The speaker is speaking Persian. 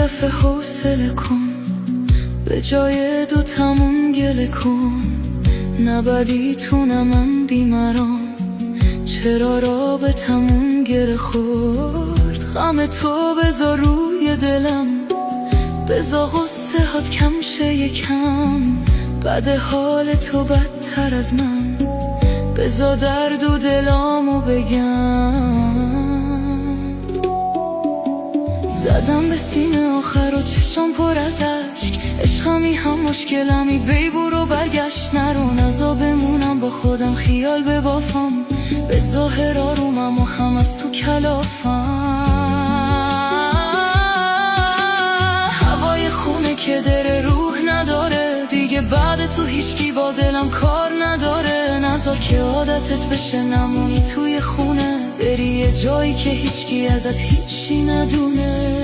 دفعه حوصله کن، به جای دوتامون گله کن. نبدیتونم من بیمرام، چرا رابطمون گره خورد؟ غم تو بذار روی دلم، بذار غصه هات کم شه یکم. بده حال تو بدتر از من، بذار درد و دلامو بگم. زدم به سینه آخر و چشم پر از عشق، عشقمی هم مشکلمی، بی برو برگشت نرو. نزا بمونم با خودم خیال ببافم، به ظاهر آرومم و هم از تو کلافم. هوای خونه که دره روح نداره دیگه، بعد تو هیچکی با دلم کار نداره. نذار که عادتت بشه نمونی توی خونه، بری یه جایی که هیچکی ازت هیچی ندونه.